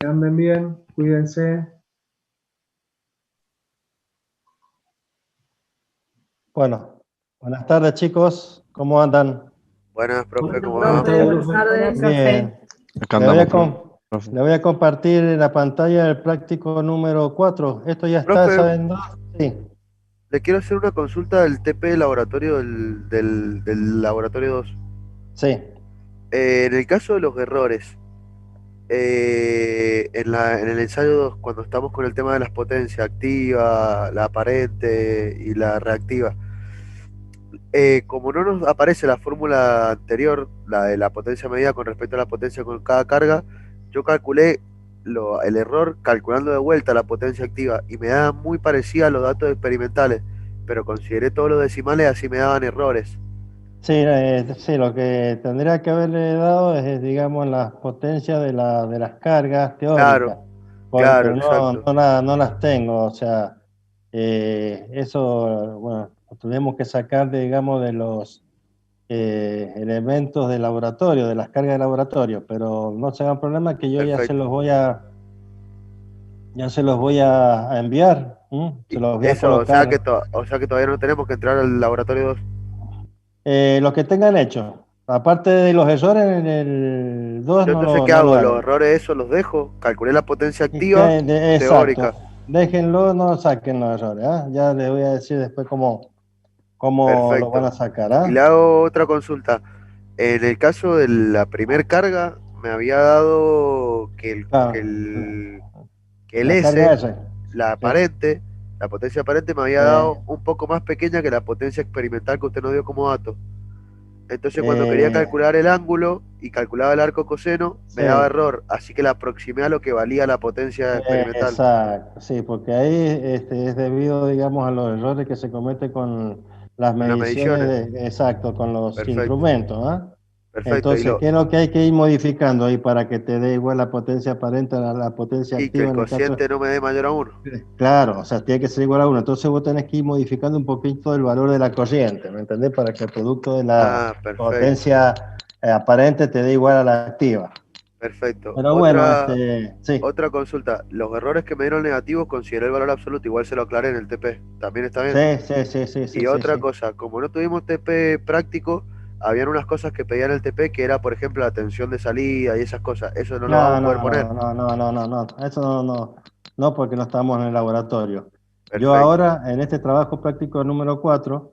anden bien, cuídense. Bueno, buenas tardes chicos, ¿cómo andan? Buenas, profe, ¿cómo Buenas va? tardes, Buenas profe. tardes, Bien, Acá le voy andamos, a, profe. le voy a compartir en la pantalla el práctico número 4. Esto ya está, Profe, ¿saben? ¿No? Sí, le quiero hacer una consulta del TP laboratorio del laboratorio 2. sí. En el caso de los errores, en el ensayo 2, cuando estamos con el tema de las potencias activa, la aparente y la reactiva, como no nos aparece la fórmula anterior, la de la potencia medida con respecto a la potencia con cada carga, yo calculé el error calculando de vuelta la potencia activa y me da muy parecida a los datos experimentales, pero consideré todos los decimales, así me daban errores. Sí, sí, lo que tendría que haberle dado es, digamos, las potencias de las cargas Claro, teóricas, claro, pero no, exacto. no las tengo, o sea, eso, bueno, lo tuvimos que sacar, digamos, de los elementos de laboratorio, de las cargas de laboratorio, pero no se hagan problema que yo Perfecto. ya se los voy a enviar, ¿m? Se Y los voy a eso, colocar. o sea que todavía no tenemos que entrar al laboratorio 2. Los que tengan hecho, aparte de los errores en el 2 Yo entonces, ¿qué no lo hago? Los hagan. errores esos los dejo. Calculé la potencia Y activa exacto, teórica. déjenlo, no saquen los errores, ¿ah? Ya les voy a decir después cómo lo van Perfecto. a sacar, Y ¿ah? le hago otra consulta. En el caso de la primer carga, me había dado Claro, que el la carga S, S. la Sí. aparente, la potencia aparente me había Eh, dado un poco más pequeña que la potencia experimental que usted nos dio como dato. Entonces cuando quería eh, calcular el ángulo y calculaba el arco coseno, me daba sí. error. Así que la aproximé a lo que valía la potencia experimental. Exacto, sí, porque ahí es debido, digamos, a los errores que se cometen con las Con las mediciones mediciones. exacto, con los Perfecto. instrumentos, ¿ah? Perfecto. Entonces, ¿qué es lo que hay que ir modificando ahí para que te dé igual la potencia aparente a la potencia Y que activa el en el caso? cociente no me dé mayor a uno. Claro, o sea, tiene que ser igual a uno. Entonces vos tenés que ir modificando un poquito el valor de la corriente, ¿me entendés? Para que el producto de la Ah, perfecto. potencia aparente te dé igual a la activa. Perfecto. Pero bueno, sí. Otra consulta. Los errores que me dieron negativos consideré el valor absoluto. Igual se lo aclaré en el TP. ¿También está bien? Sí, sí, sí, sí, sí, Y sí, otra sí. cosa, como no tuvimos TP práctico, habían unas cosas que pedían el TP que era, por ejemplo, la tensión de salida y esas cosas. Eso no lo vamos No, a poder no, poner. no, no, no, no, no, no, eso no, porque no estamos en el laboratorio. Yo Perfecto. ahora, en este trabajo práctico número 4,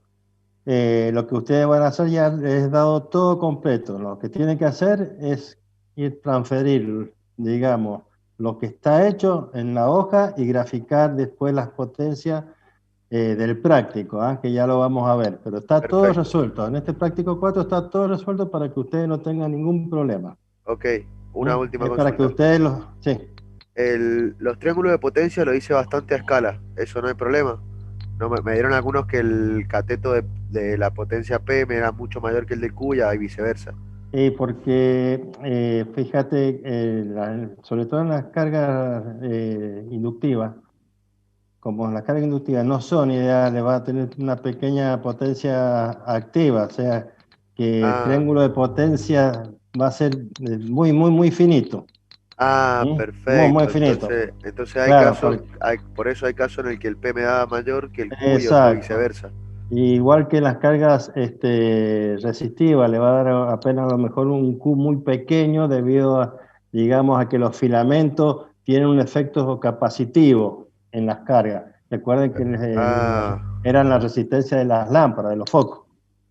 lo que ustedes van a hacer ya les he dado todo completo. Lo que tienen que hacer es ir transferir, digamos, lo que está hecho en la hoja y graficar después las potencias del práctico, ¿ah? Que ya lo vamos a ver. Pero está todo Perfecto. resuelto. En este práctico 4 está todo resuelto para que ustedes no tengan ningún problema. Ok. Una ¿Mm? última Es para que consulta. ustedes los... Sí. Los triángulos de potencia lo hice bastante a escala. Eso no hay problema. No, me dieron algunos que el cateto de la potencia P me era mucho mayor que el de Q y viceversa. Porque fíjate, sobre todo en las cargas inductivas, como las cargas inductivas no son ideales, va a tener una pequeña potencia activa, o sea que el Ah, triángulo de potencia va a ser muy finito. Muy, muy perfecto. finito. Entonces hay Claro, casos, por eso hay casos en el que el P me daba mayor que el Q y otro exacto. viceversa. Igual que las cargas resistivas, le va a dar apenas a lo mejor un Q muy pequeño debido a, digamos, a que los filamentos tienen un efecto capacitivo en las cargas. Recuerden que Ah, eran la resistencia de las lámparas, de los focos.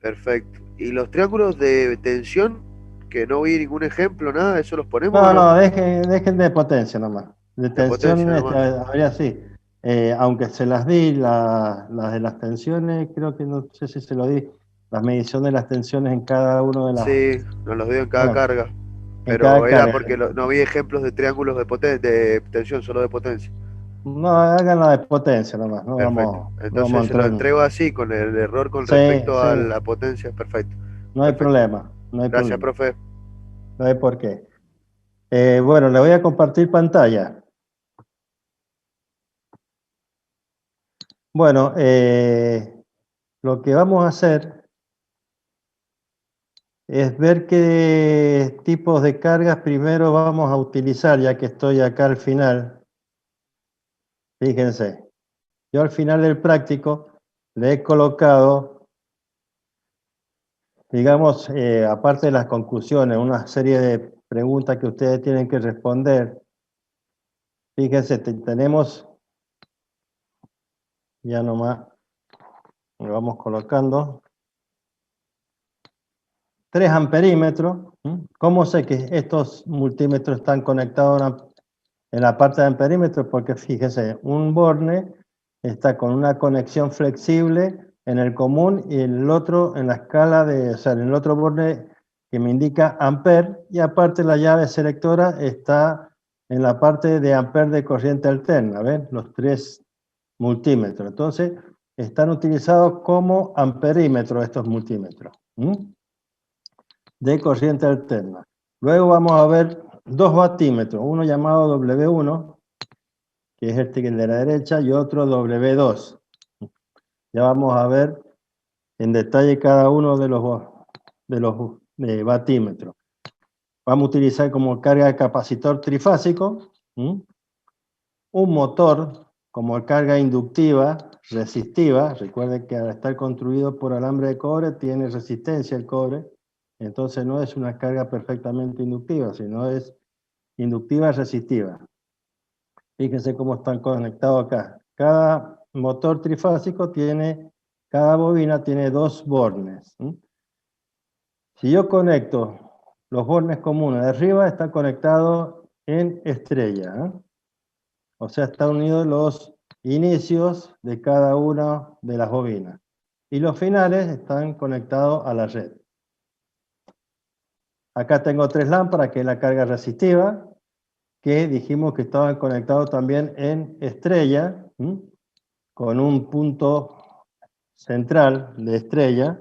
perfecto. ¿Y los triángulos de tensión, que no vi ningún ejemplo, nada, eso los ponemos o No, no? no, dejen de potencia nomás. De De tensión potencia nomás. habría sí. Aunque se las di, las de las tensiones, creo que no sé si se lo di, las mediciones de las tensiones en cada una de las... Sí, nos los dio en cada Bueno, carga. en cada Pero era carga. porque no vi ejemplos de triángulos de tensión, solo de potencia. No, hagan la de potencia nomás, Perfecto. no vamos a Entonces se lo entrar entrego así, con el error con Sí, respecto sí, a la potencia. Perfecto. no hay Perfecto. problema, no hay Gracias, problema, profe. no hay por qué. Bueno, le voy a compartir pantalla. Bueno, lo que vamos a hacer es ver qué tipos de cargas primero vamos a utilizar, ya que estoy acá al final. Fíjense, yo al final del práctico le he colocado, digamos, aparte de las conclusiones, una serie de preguntas que ustedes tienen que responder. Fíjense, tenemos, ya nomás, lo vamos colocando, 3 amperímetros. ¿Cómo sé que estos multímetros están conectados en la parte de amperímetros? Porque fíjese, un borne está con una conexión flexible en el común y el otro en la escala de, o sea, en el otro borne que me indica amper, y aparte la llave selectora está en la parte de amper de corriente alterna, ¿ven? Los 3 multímetros. Entonces, están utilizados como amperímetros estos multímetros de corriente alterna. Luego vamos a ver 2 batímetros, uno llamado W1, que es este que es de la derecha, y otro W2. Ya vamos a ver en detalle cada uno de los batímetros. Vamos a utilizar como carga de capacitor trifásico, un motor como carga inductiva, resistiva. Recuerden que al estar construido por alambre de cobre tiene resistencia el cobre, entonces no es una carga perfectamente inductiva, sino es inductiva resistiva. Fíjense cómo están conectados acá. Cada motor trifásico tiene, cada bobina tiene 2 bornes. Si yo conecto los bornes comunes de arriba, está conectado en estrella. O sea, están unidos los inicios de cada una de las bobinas. Y los finales están conectados a la red. Acá tengo 3 lámparas, que es la carga resistiva, que dijimos que estaban conectados también en estrella, con un punto central de estrella.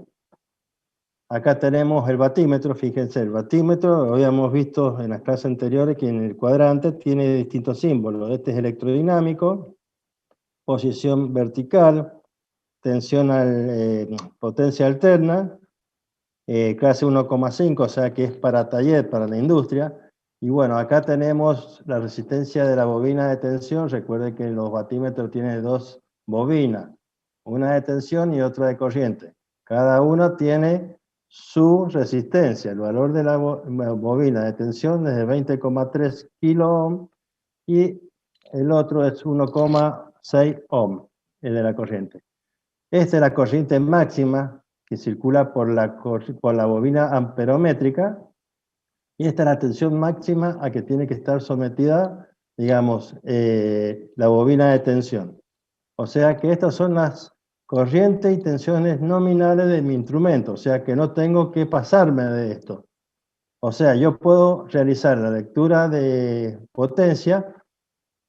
Acá tenemos el batímetro, fíjense, el batímetro, lo habíamos visto en las clases anteriores, que en el cuadrante tiene distintos símbolos. Este es electrodinámico, posición vertical, tensión potencia alterna, clase 1,5, o sea que es para taller, para la industria. Y bueno, acá tenemos la resistencia de la bobina de tensión. Recuerden que los batímetros tienen 2 bobinas, una de tensión y otra de corriente. Cada una tiene su resistencia. El valor de la bobina de tensión es de 20,3 kilo ohm y el otro es 1,6 ohm, el de la corriente. Esta es la corriente máxima que circula por la bobina amperométrica, y esta es la tensión máxima a que tiene que estar sometida, digamos, la bobina de tensión. O sea que estas son las corrientes y tensiones nominales de mi instrumento, o sea que no tengo que pasarme de esto. O sea, yo puedo realizar la lectura de potencia,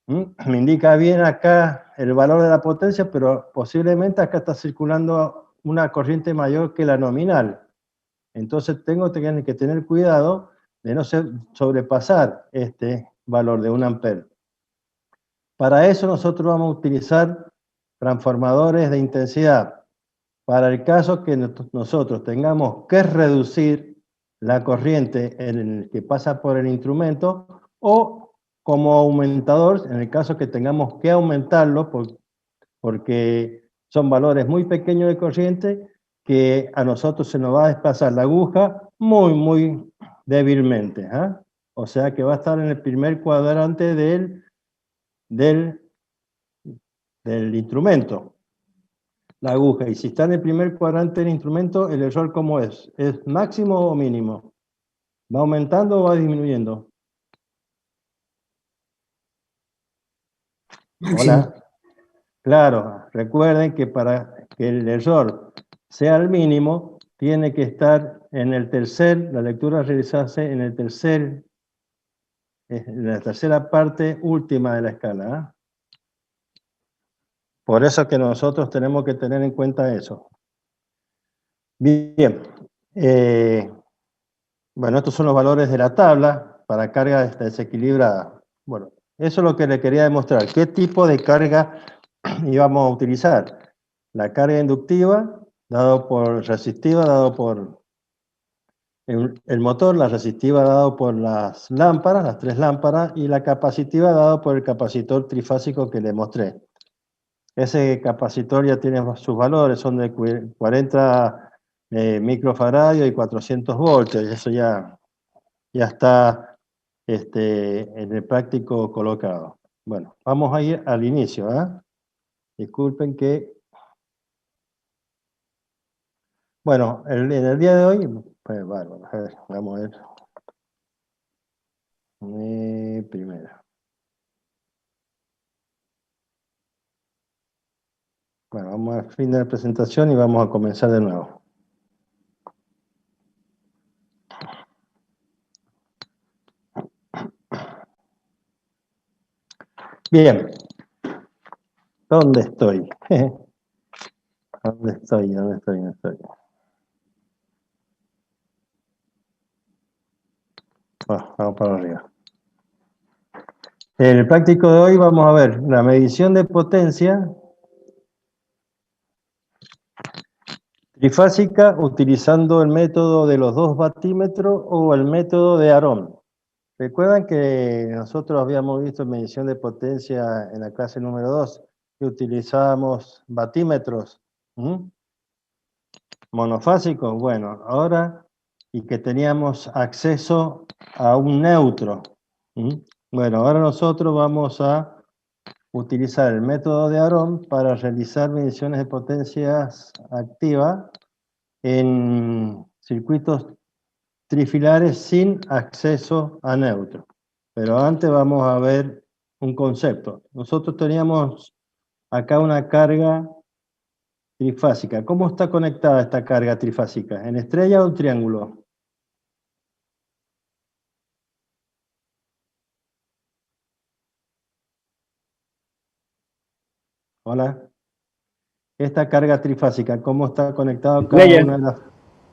me indica bien acá el valor de la potencia, pero posiblemente acá está circulando una corriente mayor que la nominal. Entonces tengo que tener cuidado de no sobrepasar este valor de 1 amper. Para eso nosotros vamos a utilizar transformadores de intensidad. Para el caso que nosotros tengamos que reducir la corriente en el que pasa por el instrumento, o como aumentador, en el caso que tengamos que aumentarlo, porque son valores muy pequeños de corriente, que a nosotros se nos va a desplazar la aguja muy débilmente. O sea que va a estar en el primer cuadrante del instrumento, la aguja. Y si está en el primer cuadrante del instrumento, ¿el error cómo es? ¿Es máximo o mínimo? ¿Va aumentando o va disminuyendo? Máximo. Hola. Claro, recuerden que para que el error sea el mínimo, tiene que estar en el la lectura realizarse en la tercera parte última de la escala. Por eso que nosotros tenemos que tener en cuenta eso. Bien, bueno, estos son los valores de la tabla para carga desequilibrada. Bueno, eso es lo que le quería demostrar. ¿Qué tipo de carga íbamos a utilizar? La carga inductiva, resistiva, dado por El motor, la resistiva dado por las lámparas, las 3 lámparas, y la capacitiva dado por el capacitor trifásico que le mostré. Ese capacitor ya tiene sus valores, son de 40 microfaradios y 400 voltios, y eso ya está en el práctico colocado. Bueno, vamos a ir al inicio. Disculpen que... Bueno, en el día de hoy, pues, bárbaro, a ver, vamos a ver. Primero. Bueno, vamos al fin de la presentación y vamos a comenzar de nuevo. Bien. ¿Dónde estoy? ¿Dónde estoy? ¿Dónde estoy? ¿Dónde estoy? Bueno, vamos para arriba. En el práctico de hoy vamos a ver la medición de potencia trifásica utilizando el método de los 2 batímetros o el método de Aarón. Recuerdan que nosotros habíamos visto medición de potencia en la clase número 2, que utilizábamos batímetros monofásicos. Bueno, ahora, y que teníamos acceso a un neutro. Bueno, ahora nosotros vamos a utilizar el método de Aarón para realizar mediciones de potencias activas en circuitos trifilares sin acceso a neutro. Pero antes vamos a ver un concepto. Nosotros teníamos acá una carga trifásica. ¿Cómo está conectada esta carga trifásica? ¿En estrella o en triángulo? Hola. Esta carga trifásica, ¿cómo está conectada cada una de las...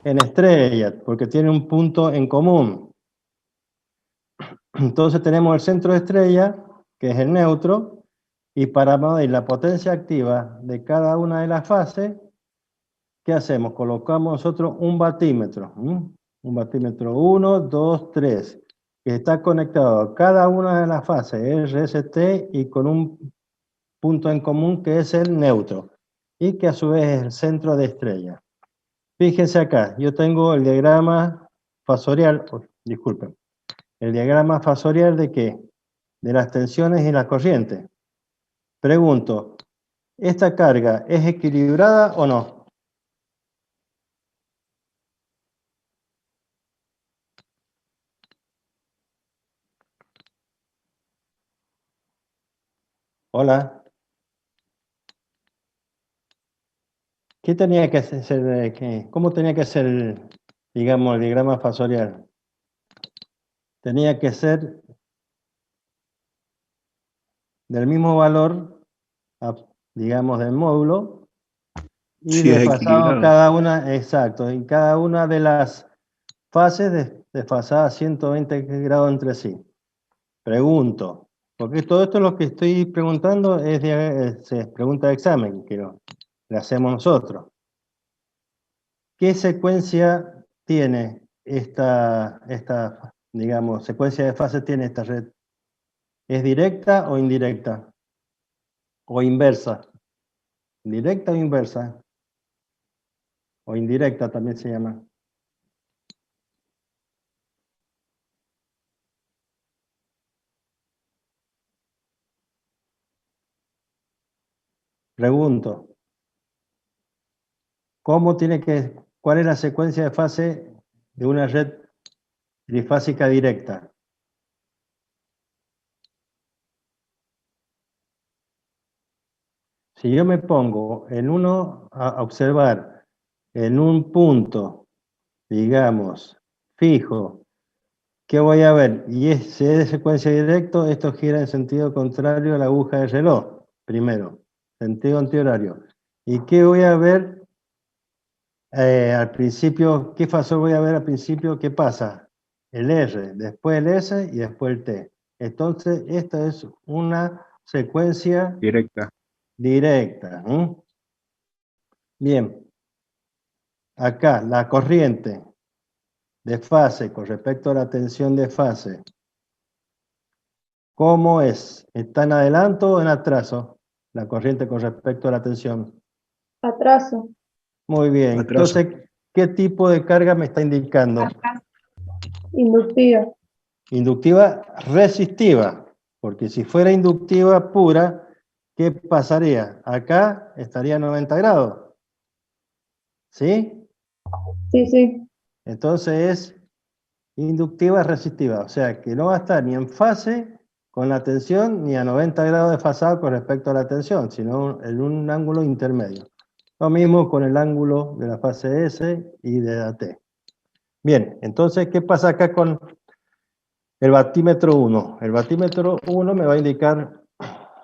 En estrella, porque tiene un punto en común. Entonces tenemos el centro de estrella, que es el neutro, y para medir la potencia activa de cada una de las fases, ¿qué hacemos? Colocamos nosotros un batímetro. Un batímetro 1, 2, 3, que está conectado a cada una de las fases, RST, y con un punto en común que es el neutro, y que a su vez es el centro de estrella. Fíjense acá, yo tengo el diagrama fasorial, disculpen, el diagrama fasorial ¿de qué? De las tensiones y las corrientes. Pregunto, ¿esta carga es equilibrada o no? Hola. ¿Qué tenía que ser, cómo tenía que ser, digamos, el diagrama fasorial? Tenía que ser del mismo valor, digamos, del módulo, y Sí, es desfasado equilibrado. cada una, exacto, en cada una de las fases desfasadas 120 grados entre sí. Pregunto, porque todo esto lo que estoy preguntando es pregunta de examen, que le hacemos nosotros. ¿Qué secuencia tiene esta, digamos, secuencia de fase tiene esta red? ¿Es directa o indirecta? ¿O inversa? ¿Directa o inversa? O indirecta también se llama. Pregunto, ¿cuál es la secuencia de fase de una red trifásica directa? Si yo me pongo a observar en un punto, digamos, fijo, ¿qué voy a ver? Y si es de secuencia directa, esto gira en sentido contrario a la aguja del reloj, primero, sentido antihorario. ¿Y qué voy a ver al principio? ¿Qué fasor voy a ver al principio? ¿Qué pasa? El R, después el S y después el T. Entonces, esta es una secuencia Directa. directa. Bien, acá la corriente de fase con respecto a la tensión de fase, ¿cómo es? ¿Está en adelanto o en atraso la corriente con respecto a la tensión? Atraso. Muy bien. Atraso. Entonces, ¿qué tipo de carga me está indicando? Inductiva. Inductiva resistiva, porque si fuera inductiva pura, ¿qué pasaría? Acá estaría a 90 grados. ¿Sí? Sí, sí. Entonces es inductiva resistiva, o sea que no va a estar ni en fase con la tensión ni a 90 grados desfasado con respecto a la tensión, sino en un ángulo intermedio. Lo mismo con el ángulo de la fase S y de la T. Bien, entonces, ¿qué pasa acá con el batímetro 1? El batímetro 1 me va a indicar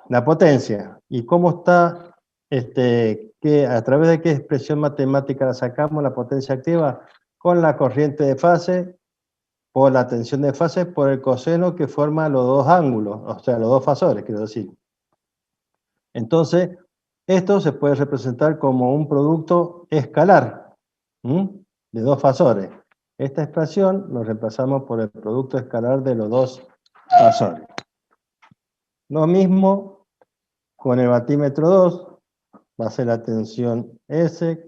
la potencia y cómo está, a través de qué expresión matemática la sacamos, la potencia activa, con la corriente de fase, por la tensión de fase, por el coseno que forma los dos ángulos, o sea, los dos fasores, quiero decir. Entonces, esto se puede representar como un producto escalar, de dos fasores. Esta expresión lo reemplazamos por el producto escalar de los dos fasores. Lo mismo con el batímetro 2, va a ser la tensión S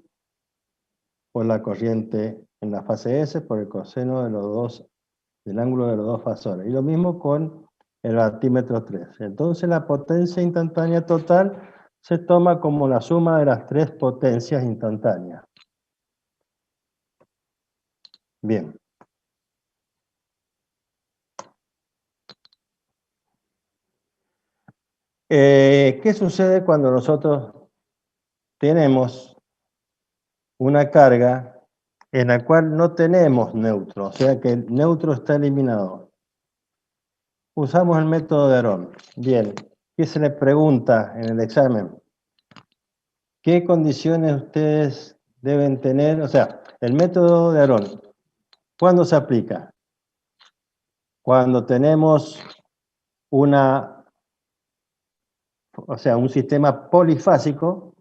por la corriente en la fase S por el coseno de los dos, del ángulo de los dos fasores. Y lo mismo con el batímetro 3. Entonces la potencia instantánea total se toma como la suma de las tres potencias instantáneas. Bien. ¿Qué sucede cuando nosotros tenemos una carga en la cual no tenemos neutro? O sea que el neutro está eliminado. Usamos el método de Herón. Bien. ¿Qué se le pregunta en el examen? ¿Qué condiciones ustedes deben tener? O sea, el método de Herón, ¿cuándo se aplica? Cuando tenemos un sistema polifásico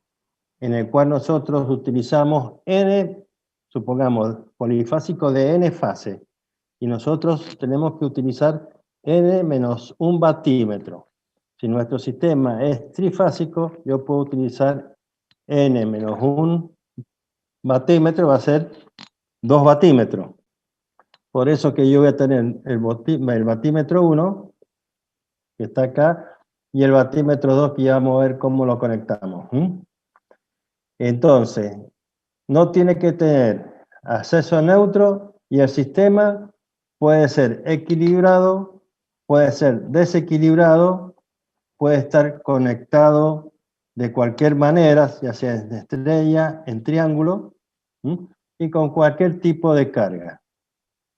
en el cual nosotros utilizamos n, supongamos, polifásico de n fase, y nosotros tenemos que utilizar n menos un batímetro. Si nuestro sistema es trifásico, yo puedo utilizar n menos un batímetro, va a ser 2 batímetros. Por eso que yo voy a tener el batímetro 1, que está acá, y el batímetro 2, que ya vamos a ver cómo lo conectamos. Entonces, no tiene que tener acceso neutro y el sistema puede ser equilibrado, puede ser desequilibrado, puede estar conectado de cualquier manera, ya sea en estrella, en triángulo, y con cualquier tipo de carga,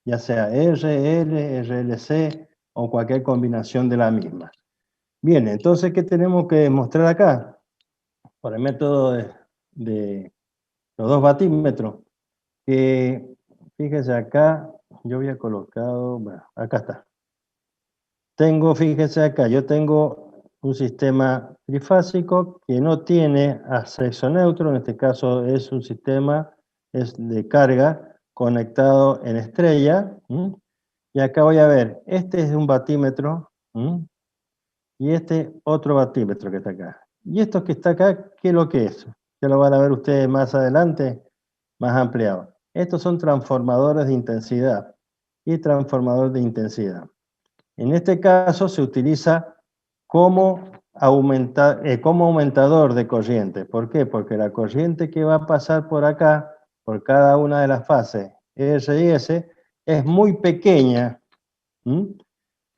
ya sea RL, RLC o cualquier combinación de la misma. Bien, entonces, ¿qué tenemos que demostrar acá? Por el método de los dos batímetros, que fíjense acá, yo había colocado, bueno, acá está. Fíjense acá, yo tengo un sistema trifásico que no tiene acceso neutro, en este caso es un sistema de carga conectado en estrella, y acá voy a ver, este es un batímetro, y este otro batímetro que está acá. Y esto que está acá, ¿qué es lo que es? Ya lo van a ver ustedes más adelante, más ampliado. Estos son transformadores de intensidad y transformador de intensidad. En este caso se utiliza como aumentador de corriente. ¿Por qué? Porque la corriente que va a pasar por acá, por cada una de las fases R y S, es muy pequeña,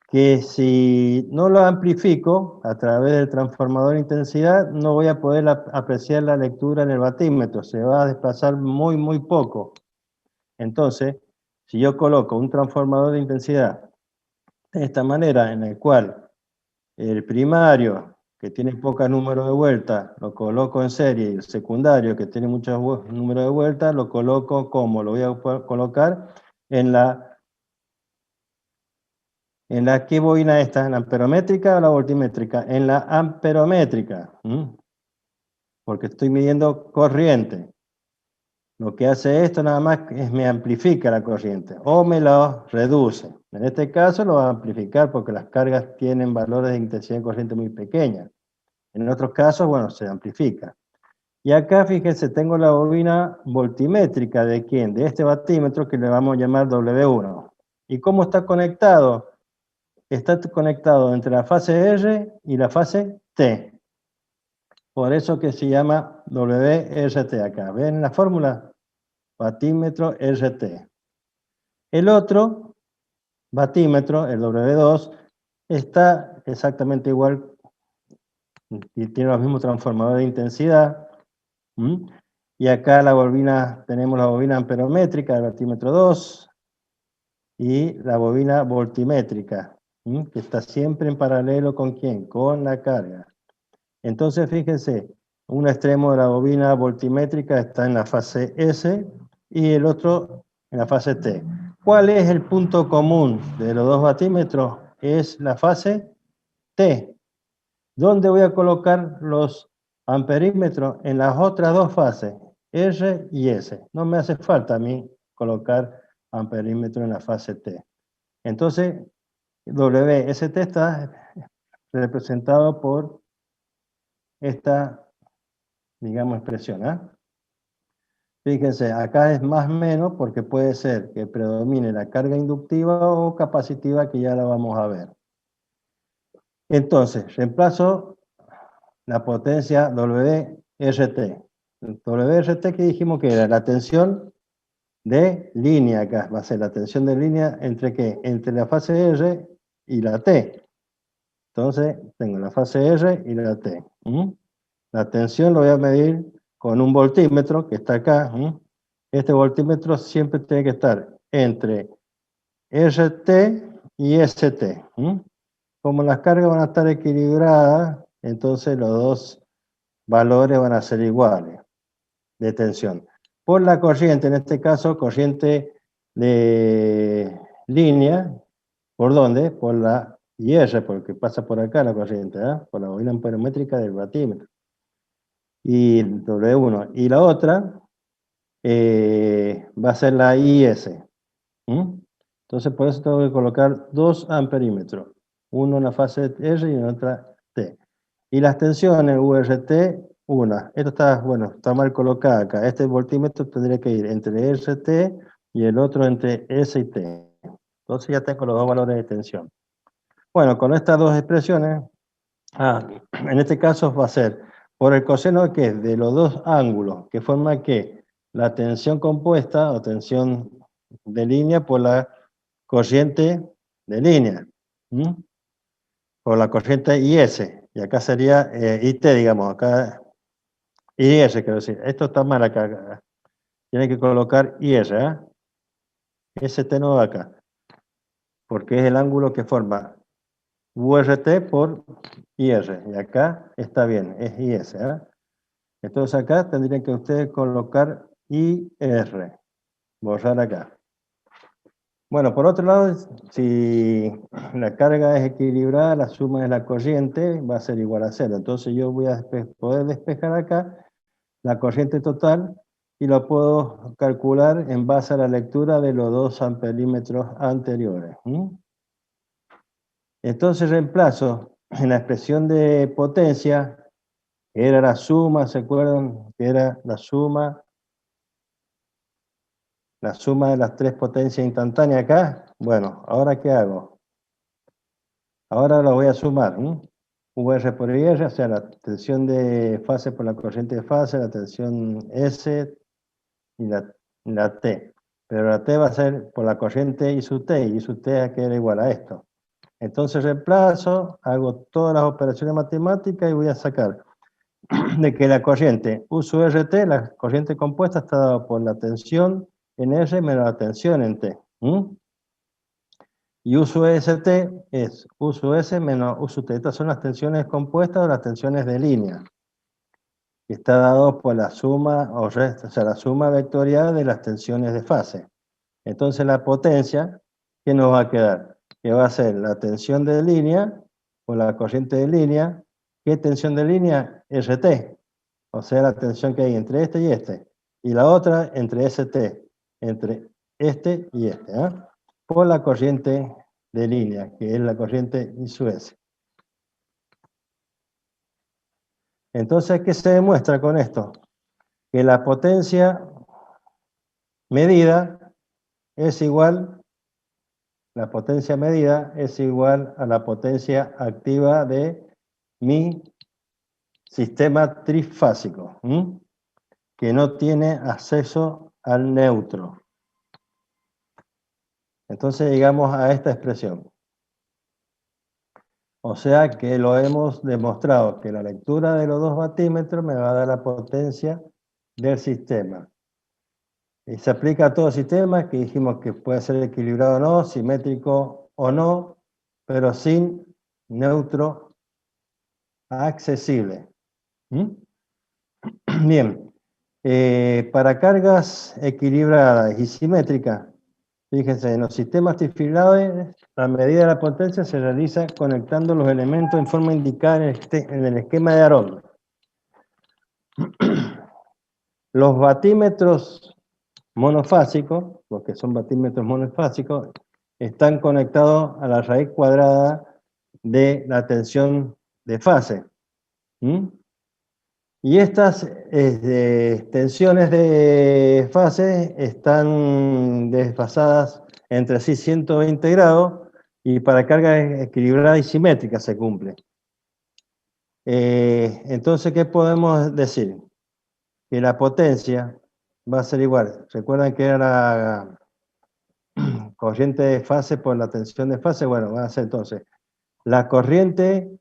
que si no lo amplifico a través del transformador de intensidad, no voy a poder apreciar la lectura en el batímetro, se va a desplazar muy, muy poco. Entonces, si yo coloco un transformador de intensidad de esta manera, en el cual el primario, que tiene pocos números de vueltas, lo coloco en serie, y el secundario, que tiene muchos números de vueltas, lo coloco como, lo voy a colocar en la ¿qué bobina esta? ¿En la amperométrica o la voltimétrica? En la amperométrica, porque estoy midiendo corriente. lo que hace esto nada más es me amplifica la corriente o me lo reduce. En este caso lo va a amplificar porque las cargas tienen valores de intensidad de corriente muy pequeñas. En otros casos, bueno, se amplifica. Y acá, fíjense, tengo la bobina voltimétrica ¿de quién? De este batímetro que le vamos a llamar W1. ¿Y cómo está conectado? Está conectado entre la fase R y la fase T. Por eso que se llama WRT acá. ¿Ven la fórmula? Batímetro RT. El otro batímetro, el W2, está exactamente igual y tiene los mismos transformadores de intensidad. Y acá la bobina, tenemos la bobina amperométrica del batímetro 2 y la bobina voltimétrica, que está siempre en paralelo con ¿quién? Con la carga. Entonces, fíjense, un extremo de la bobina voltimétrica está en la fase S y el otro en la fase T. ¿Cuál es el punto común de los dos batímetros? Es la fase T. ¿Dónde voy a colocar los amperímetros? En las otras dos fases, R y S. No me hace falta a mí colocar amperímetro en la fase T. Entonces, WST está representado por esta, digamos, expresión. Fíjense, acá es más menos porque puede ser que predomine la carga inductiva o capacitiva, que ya la vamos a ver. Entonces, reemplazo la potencia WRT. WRT que dijimos que era la tensión de línea acá, va a ser la tensión de línea entre ¿qué? Entre la fase R y la T. Entonces, tengo la fase R y la T. La tensión lo voy a medir con un voltímetro que está acá. Este voltímetro siempre tiene que estar entre RT y ST. Como las cargas van a estar equilibradas, entonces los dos valores van a ser iguales de tensión. Por la corriente, en este caso, corriente de línea, ¿por dónde? Por la IR, porque pasa por acá la corriente, por la bobina amperométrica del batímetro. Y W1. Y la otra va a ser la IS. Entonces, por eso tengo que colocar dos amperímetros. Uno en la fase R y en otra T. Y las tensiones URT, una. Esto está, bueno, está mal colocada acá. Este voltímetro tendría que ir entre RT y el otro entre S y T. Entonces ya tengo los dos valores de tensión. Bueno, con estas dos expresiones, en este caso va a ser por el coseno que de los dos ángulos, que forma que la tensión compuesta o tensión de línea por la corriente de línea. Por la corriente IS. Y acá sería IT, digamos, acá IS, quiero decir. Esto está mal acá. Tiene que colocar IS, ST no va acá. Porque es el ángulo que forma URT por IR. Y acá está bien, es IS. Entonces acá tendrían que ustedes colocar IR. Borrar acá. Bueno, por otro lado, si la carga es equilibrada, la suma de la corriente va a ser igual a 0. Entonces yo voy a poder despejar acá la corriente total y lo puedo calcular en base a la lectura de los dos amperímetros anteriores. Entonces reemplazo en la expresión de potencia, que era la suma, ¿se acuerdan? Que era la suma de las tres potencias instantáneas acá. Bueno, ¿ahora qué hago? Ahora lo voy a sumar. UR por IR, o sea, la tensión de fase por la corriente de fase, la tensión S y la T. Pero la T va a ser por la corriente I sub T, y I sub T queda igual a esto. Entonces reemplazo, hago todas las operaciones matemáticas y voy a sacar de que la corriente U sub RT, la corriente compuesta, está dada por la tensión en R menos la tensión en T. Y U sub ST es U sub S menos U sub T. Estas son las tensiones compuestas o las tensiones de línea. Que está dado por la suma, o sea, la suma vectorial de las tensiones de fase. Entonces la potencia, ¿qué nos va a quedar? Que va a ser la tensión de línea por la corriente de línea. ¿Qué tensión de línea? RT. O sea, la tensión que hay entre este y este. y la otra entre ST, entre este y este, ¿ah? Por la corriente de línea, que es la corriente I sub S. Entonces, ¿qué se demuestra con esto? Que la potencia medida es igual, la potencia medida es igual a la potencia activa de mi sistema trifásico, que no tiene acceso al neutro. Entonces llegamos a esta expresión. O sea que lo hemos demostrado, que la lectura de los 2 batímetros me va a dar la potencia del sistema. Y se aplica a todo sistema, que dijimos que puede ser equilibrado o no, simétrico o no, pero sin neutro accesible. Bien, para cargas equilibradas y simétricas, fíjense, en los sistemas trifilares, la medida de la potencia se realiza conectando los elementos en forma indicada en el esquema de Aron. Los batímetros monofásicos, los que son batímetros monofásicos, están conectados a la raíz cuadrada de la tensión de fase. Y estas tensiones de fase están desfasadas entre sí 120 grados y para carga equilibrada y simétrica se cumple. Entonces, ¿qué podemos decir? Que la potencia va a ser igual. ¿Recuerdan que era la corriente de fase por la tensión de fase? Bueno, va a ser entonces la corriente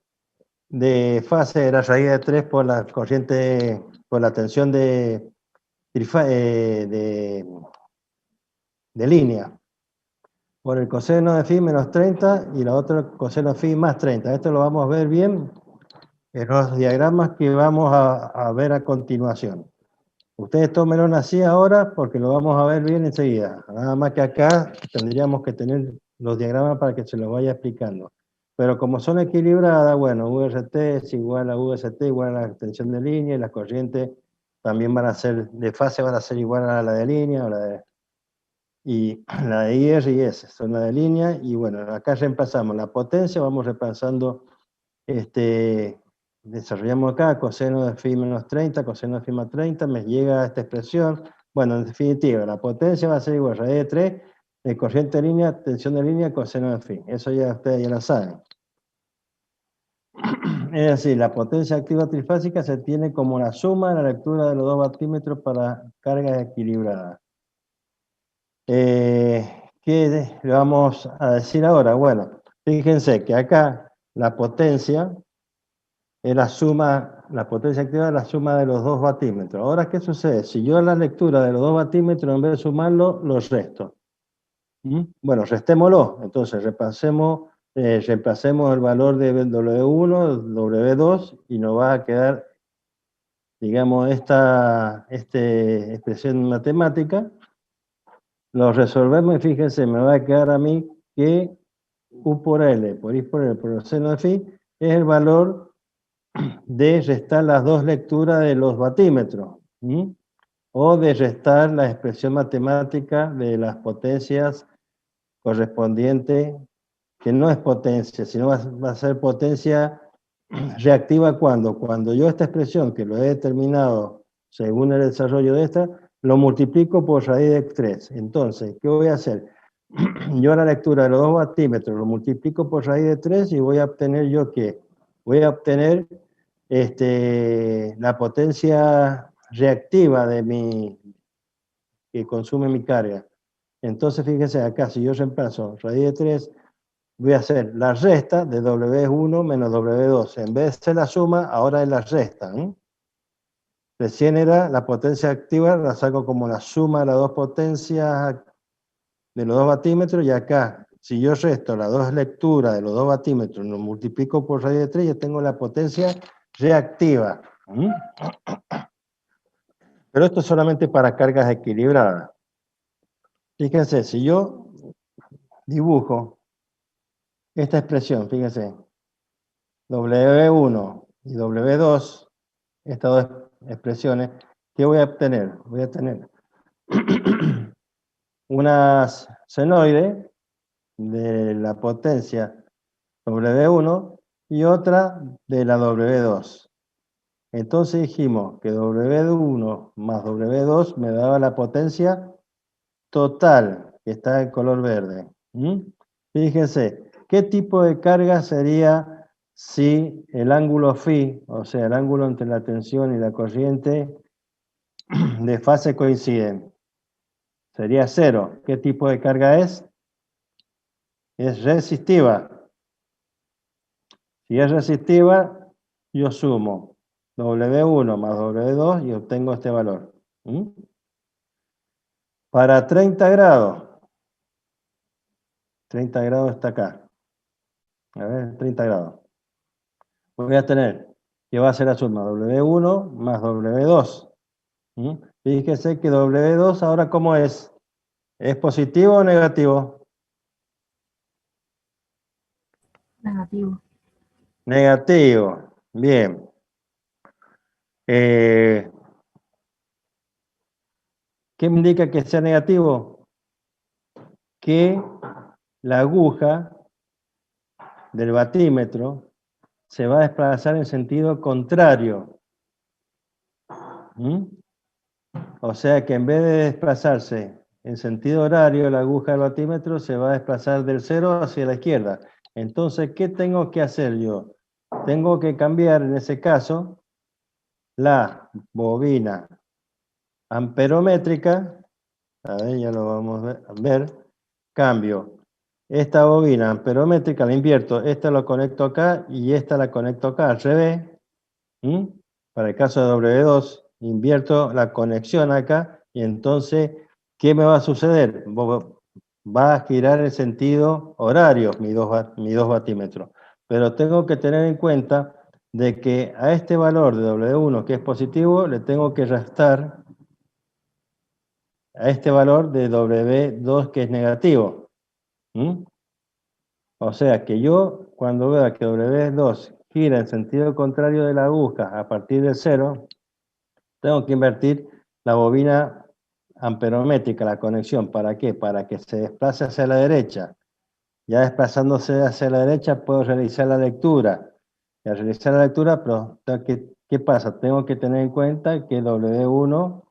de fase era raíz de 3 por la corriente, por la tensión de línea, por el coseno de phi menos 30 y la otra coseno de phi más 30. Esto lo vamos a ver bien en los diagramas que vamos a ver a continuación. Ustedes tómenlo así ahora porque lo vamos a ver bien enseguida. Nada más que acá tendríamos que tener los diagramas para que se los vaya explicando. Pero como son equilibradas, bueno, URT es igual a UST, igual a la tensión de línea, y las corrientes también van a ser, de fase van a ser igual a la de línea, y la de IR y S son la de línea, y bueno, acá reemplazamos la potencia, vamos repasando, desarrollamos acá, coseno de phi menos 30, coseno de phi más 30, me llega a esta expresión. Bueno, en definitiva, la potencia va a ser igual a raíz de 3, de corriente de línea, tensión de línea, coseno de phi. Eso ya ustedes ya lo saben. Es decir, la potencia activa trifásica se tiene como la suma de la lectura de los 2 batímetros para cargas equilibradas. ¿Qué le vamos a decir ahora? Bueno, fíjense que acá la potencia es la suma, la potencia activa es la suma de los 2 batímetros. Ahora, ¿qué sucede? Si yo la lectura de los 2 batímetros, en vez de sumarlo, los resto. Bueno, restémoslo. Entonces, reemplacemos el valor de W1, W2, y nos va a quedar, digamos, esta expresión matemática. Lo resolvemos y fíjense, me va a quedar a mí que U por L, por I por L, por el seno de phi, es el valor de restar las 2 lecturas de los batímetros, o de restar la expresión matemática de las potencias correspondientes, que no es potencia, sino va a ser potencia reactiva cuando yo esta expresión, que lo he determinado según el desarrollo de esta, lo multiplico por raíz de 3. Entonces, ¿qué voy a hacer? Yo la lectura de los 2 batímetros lo multiplico por raíz de 3 y voy a obtener yo ¿qué? Voy a obtener la potencia reactiva que consume mi carga. Entonces, fíjense acá, si yo reemplazo raíz de 3, voy a hacer la resta de W1 menos W2. En vez de ser la suma, ahora es la resta. Recién era la potencia activa, la saco como la suma de las 2 potencias de los 2 batímetros, y acá, si yo resto las 2 lecturas de los 2 batímetros, lo multiplico por raíz de 3, yo tengo la potencia reactiva. Pero esto es solamente para cargas equilibradas. Fíjense, si yo dibujo esta expresión, fíjense, W1 y W2, estas 2 expresiones, ¿qué voy a obtener? Voy a tener una senoide de la potencia W1 y otra de la W2. Entonces dijimos que W1 más W2 me daba la potencia total, que está en color verde. Fíjense, ¿qué tipo de carga sería si el ángulo φ, o sea, el ángulo entre la tensión y la corriente de fase coinciden? Sería cero. ¿Qué tipo de carga es? Es resistiva. Si es resistiva, yo sumo W1 más W2 y obtengo este valor. Para 30 grados, 30 grados está acá. A ver, 30 grados. Voy a tener que va a ser la suma W1 más W2. Fíjese que W2 ahora ¿cómo es? ¿Es positivo o negativo? Negativo. Negativo. Bien. ¿Qué me indica que sea negativo? Que la aguja del batímetro se va a desplazar en sentido contrario. O sea que en vez de desplazarse en sentido horario, la aguja del batímetro se va a desplazar del 0 hacia la izquierda. Entonces, ¿qué tengo que hacer yo? Tengo que cambiar, en ese caso, la bobina amperométrica. A ver, ya lo vamos a ver. Cambio esta bobina amperométrica, la invierto. Esta la conecto acá y esta la conecto acá, al revés. Para el caso de W2, invierto la conexión acá y entonces, ¿qué me va a suceder? Va a girar en sentido horario mis dos batímetros. Pero tengo que tener en cuenta de que a este valor de W1, que es positivo, le tengo que restar a este valor de W2, que es negativo. O sea que yo, cuando vea que W2 gira en sentido contrario de la aguja a partir del 0, tengo que invertir la bobina amperométrica, la conexión. ¿Para qué? Para que se desplace hacia la derecha. Ya desplazándose hacia la derecha puedo realizar la lectura. Y al realizar la lectura, pero ¿qué pasa? Tengo que tener en cuenta que W1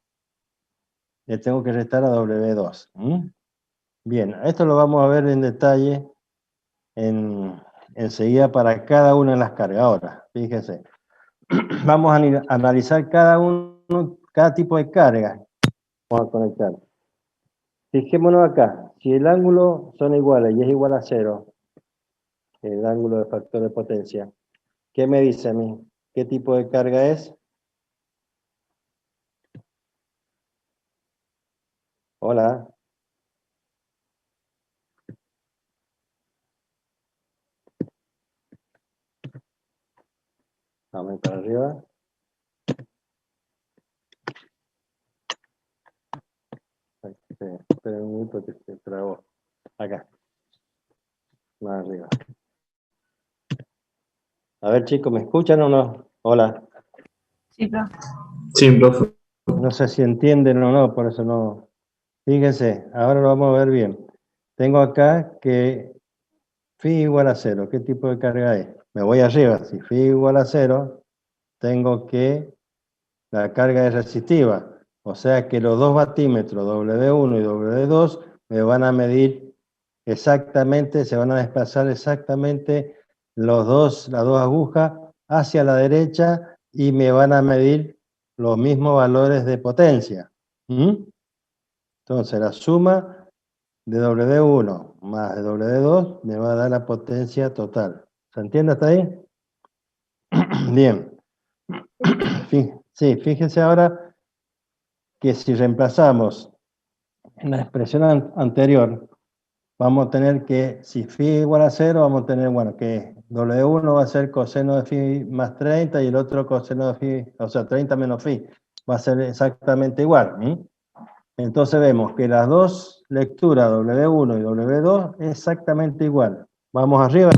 le tengo que restar a W2. Bien, esto lo vamos a ver en detalle enseguida para cada una de las cargas. Ahora, fíjense, vamos a analizar cada tipo de carga. Vamos a conectar. Fijémonos acá, si el ángulo son iguales y es igual a 0, el ángulo de factor de potencia, ¿qué me dice a mí? ¿Qué tipo de carga es? Hola. Vamos para arriba. Espera un minuto que se trabó. Acá. Más arriba. A ver, chicos, ¿me escuchan o no? Hola. Sí, profe. Sí, profe. No sé si entienden o no, por eso no. Fíjense, ahora lo vamos a ver bien. Tengo acá que φ igual a 0. ¿Qué tipo de carga es? Me voy arriba. Si φ igual a 0, tengo que la carga es resistiva. O sea que los dos batímetros, W1 y W2, me van a medir exactamente, se van a desplazar exactamente las dos agujas hacia la derecha y me van a medir los mismos valores de potencia. Entonces la suma de W1 más de W2 me va a dar la potencia total. ¿Se entiende hasta ahí? Bien. Sí, fíjense ahora que si reemplazamos en la expresión anterior, vamos a tener que, si φ igual a 0, vamos a tener, bueno, que W1 va a ser coseno de φ más 30 y el otro coseno de φ, o sea, 30 menos φ, va a ser exactamente igual. Entonces vemos que las dos lecturas, W1 y W2, es exactamente igual. Vamos arriba,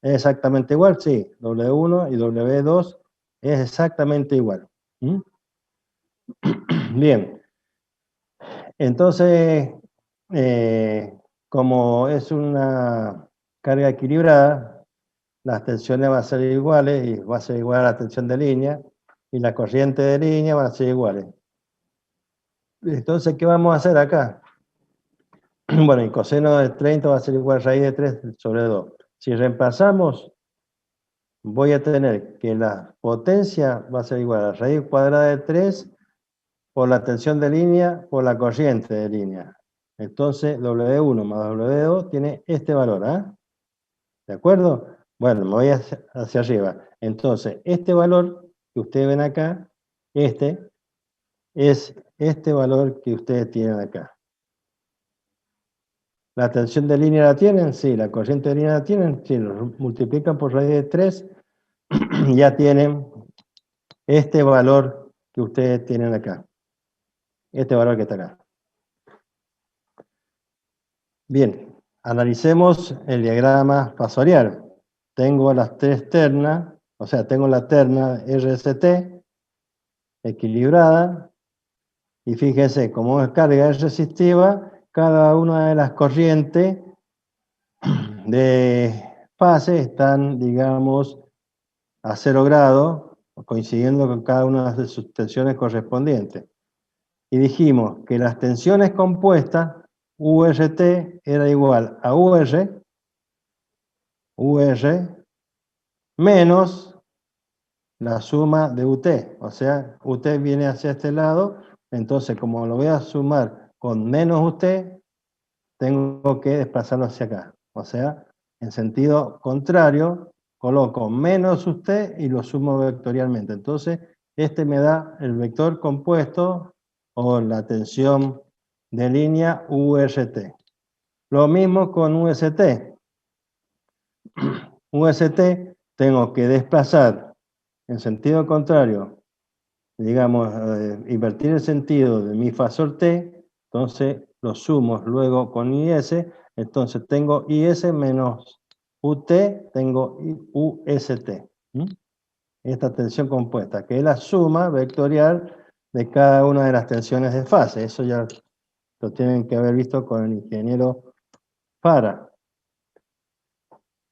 ¿es exactamente igual? Sí, W1 y W2 es exactamente igual. Bien, entonces, como es una carga equilibrada, las tensiones van a ser iguales y va a ser igual a la tensión de línea y la corriente de línea van a ser iguales. Entonces, ¿qué vamos a hacer acá? Bueno, el coseno de 30 va a ser igual a raíz de 3 sobre 2. Si reemplazamos, voy a tener que la potencia va a ser igual a la raíz cuadrada de 3 por la tensión de línea por la corriente de línea. Entonces, W1 más W2 tiene este valor, ¿ah? ¿De acuerdo? Bueno, me voy hacia arriba. Entonces, este valor que ustedes ven acá, este, es este valor que ustedes tienen acá. ¿La tensión de línea la tienen? Sí. ¿La corriente de línea la tienen? Sí. Lo multiplican por raíz de 3 y ya tienen este valor que ustedes tienen acá. Este valor que está acá. Bien, analicemos el diagrama fasorial. Tengo las tres ternas, o sea, tengo la terna RST equilibrada, y fíjense, como es carga resistiva, cada una de las corrientes de fase están, digamos, a 0 grados, coincidiendo con cada una de sus tensiones correspondientes. Y dijimos que las tensiones compuestas, URT era igual a UR menos la suma de UT. O sea, UT viene hacia este lado, entonces como lo voy a sumar con menos UT, tengo que desplazarlo hacia acá. O sea, en sentido contrario, coloco menos UT y lo sumo vectorialmente. Entonces, este me da el vector compuesto o la tensión de línea URT. Lo mismo con UST. UST tengo que desplazar en sentido contrario, digamos, invertir el sentido de mi fasor T, entonces lo sumo luego con IS, entonces tengo IS menos UT, tengo UST. Esta tensión compuesta, que es la suma vectorial de cada una de las tensiones de fase. Eso ya lo tienen que haber visto con el ingeniero Fara.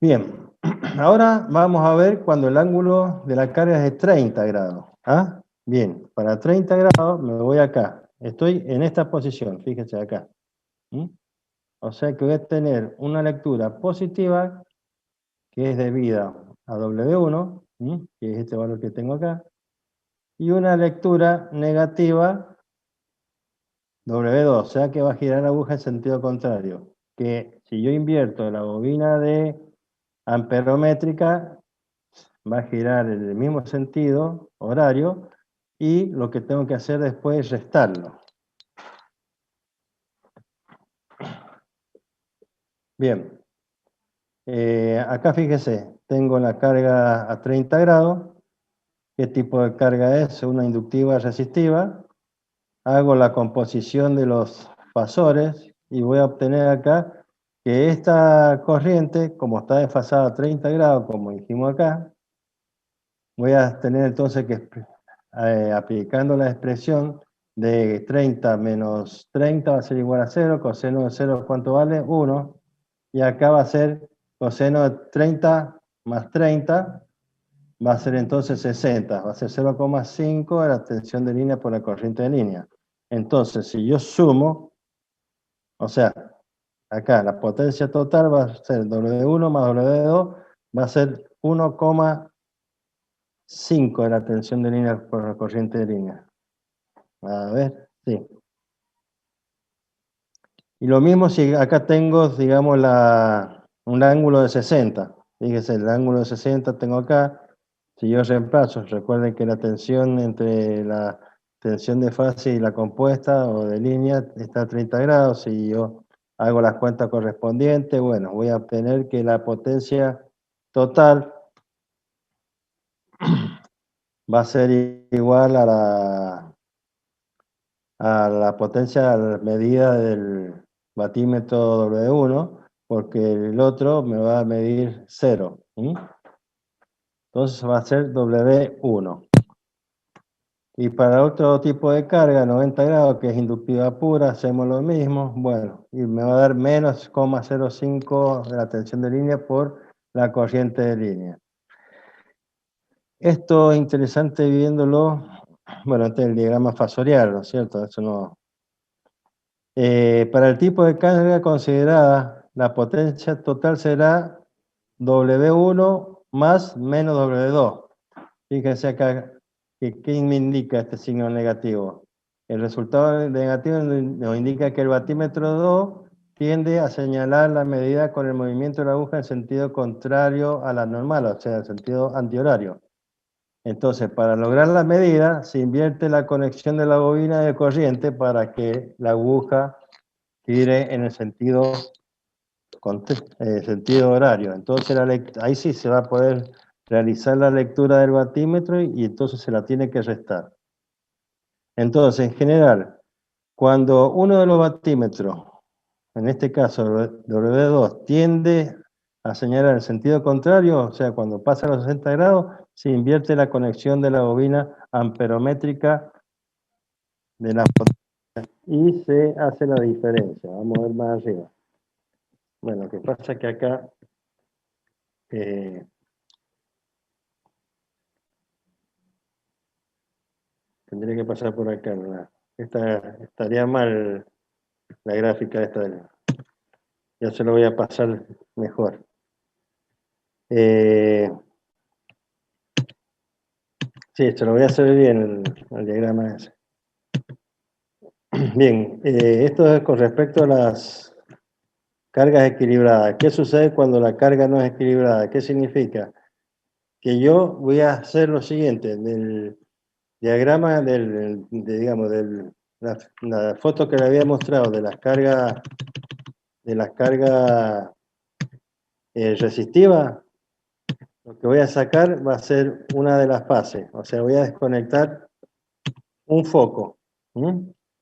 Bien, ahora vamos a ver cuando el ángulo de la carga es de 30 grados. ¿Ah? Bien, para 30 grados me voy acá. Estoy en esta posición, fíjense acá. O sea que voy a tener una lectura positiva, que es debida a W1, que es este valor que tengo acá, y una lectura negativa, W2, o sea que va a girar la aguja en sentido contrario. Que si yo invierto la bobina de amperométrica, va a girar en el mismo sentido horario, y lo que tengo que hacer después es restarlo. Bien, acá fíjese, tengo la carga a 30 grados. ¿Qué tipo de carga es? Una inductiva resistiva. Hago la composición de los fasores y voy a obtener acá que esta corriente, como está desfasada a 30 grados, como dijimos acá, voy a tener entonces que, aplicando la expresión de 30 menos 30 va a ser igual a 0, coseno de 0, ¿cuánto vale? 1, y acá va a ser coseno de 30 más 30, va a ser entonces 60, va a ser 0,5 de la tensión de línea por la corriente de línea. Entonces, si yo sumo, o sea, acá la potencia total va a ser W1 más W2, va a ser 1,5 de la tensión de línea por la corriente de línea. A ver, sí. Y lo mismo si acá tengo, digamos, un ángulo de 60. Fíjese, el ángulo de 60 tengo acá. Si yo reemplazo, recuerden que la tensión entre la tensión de fase y la compuesta o de línea está a 30 grados. Si yo hago las cuentas correspondientes, bueno, voy a obtener que la potencia total va a ser igual a la potencia medida del batímetro W1, porque el otro me va a medir 0. Entonces va a ser W1. Y para otro tipo de carga, 90 grados, que es inductiva pura, hacemos lo mismo. Bueno, y me va a dar menos 0,05 de la tensión de línea por la corriente de línea. Esto es interesante viéndolo, bueno, este es el diagrama fasorial, ¿no es cierto? Eso no. Para el tipo de carga considerada, la potencia total será W1 más menos W2. Fíjense acá, ¿qué me indica este signo negativo? El resultado negativo nos indica que el batímetro 2 tiende a señalar la medida con el movimiento de la aguja en sentido contrario a la normal, o sea, en sentido antihorario. Entonces, para lograr la medida, se invierte la conexión de la bobina de corriente para que la aguja gire en el sentido horario. Entonces, ahí sí se va a poder realizar la lectura del batímetro y entonces se la tiene que restar. Entonces, en general, cuando uno de los batímetros, en este caso W2, tiende a señalar el sentido contrario, o sea, cuando pasa a los 60 grados, se invierte la conexión de la bobina amperométrica de la potencia y se hace la diferencia. Vamos a ver más arriba. Bueno, lo que pasa es que acá tendría que pasar por acá, ¿verdad? Estaría mal la gráfica esta. Ya se lo voy a pasar mejor. Sí, se lo voy a hacer bien el diagrama ese. Bien, esto es con respecto a las cargas equilibradas. ¿Qué sucede cuando la carga no es equilibrada? ¿Qué significa? Que yo voy a hacer lo siguiente, del diagrama digamos, la foto que le había mostrado de las cargas resistivas, lo que voy a sacar va a ser una de las fases, o sea, voy a desconectar un foco.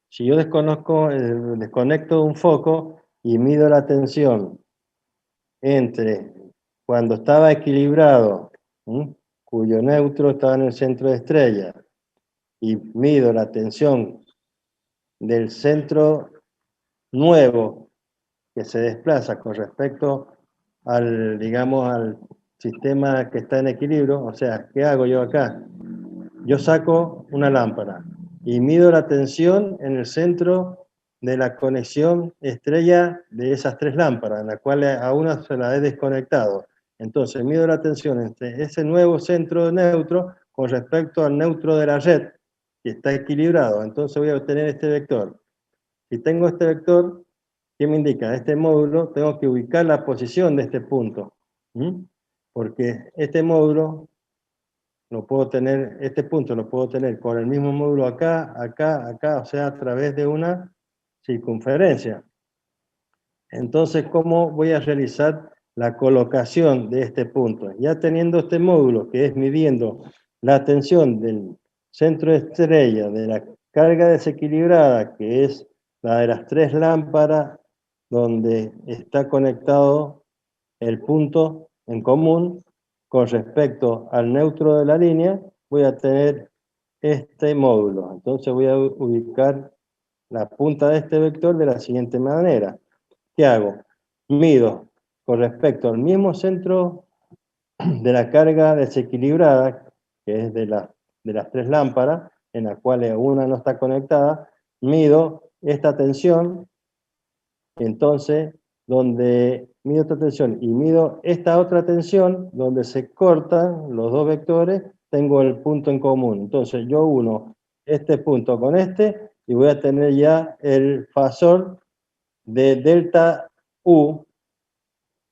Si yo desconecto un foco y mido la tensión entre cuando estaba equilibrado, cuyo neutro estaba en el centro de estrella, y mido la tensión del centro nuevo que se desplaza con respecto al, digamos, al sistema que está en equilibrio, o sea, ¿qué hago yo acá? Yo saco una lámpara y mido la tensión en el centro de la conexión estrella de esas tres lámparas, en la cual a una se la he desconectado. Entonces, mido la tensión entre ese nuevo centro neutro con respecto al neutro de la red, que está equilibrado. Entonces voy a obtener este vector. Si tengo este vector, ¿qué me indica? Este módulo, tengo que ubicar la posición de este punto. Porque este módulo este punto lo puedo tener con el mismo módulo acá, acá, acá, o sea, a través de una circunferencia. Entonces, ¿cómo voy a realizar la colocación de este punto? Ya teniendo este módulo, que es midiendo la tensión del centro de estrella, de la carga desequilibrada, que es la de las tres lámparas, donde está conectado el punto en común, con respecto al neutro de la línea, voy a tener este módulo. Entonces voy a ubicar la punta de este vector de la siguiente manera. ¿Qué hago? Mido con respecto al mismo centro de la carga desequilibrada, que es de las tres lámparas, en las cuales una no está conectada, mido esta tensión, entonces, donde mido esta tensión y mido esta otra tensión, donde se cortan los dos vectores, tengo el punto en común. Entonces, yo uno este punto con este y voy a tener ya el fasor de delta U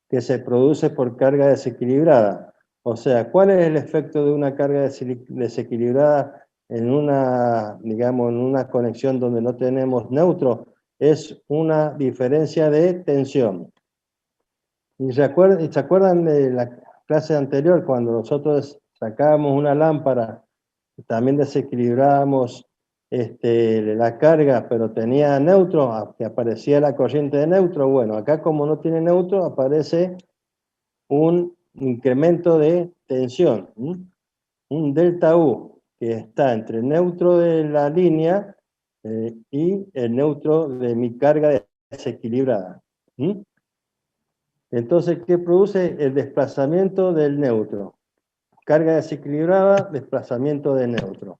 que se produce por carga desequilibrada. O sea, ¿cuál es el efecto de una carga desequilibrada en una, digamos, en una conexión donde no tenemos neutro? Es una diferencia de tensión. ¿Y se acuerdan de la clase anterior cuando nosotros sacábamos una lámpara, también desequilibrábamos la carga, pero tenía neutro, que aparecía la corriente de neutro? Bueno, acá como no tiene neutro, aparece un incremento de tensión, un delta U. que está entre el neutro de la línea y el neutro de mi carga desequilibrada. ¿Mm? Entonces, ¿qué produce? El desplazamiento del neutro. Carga desequilibrada, desplazamiento de neutro.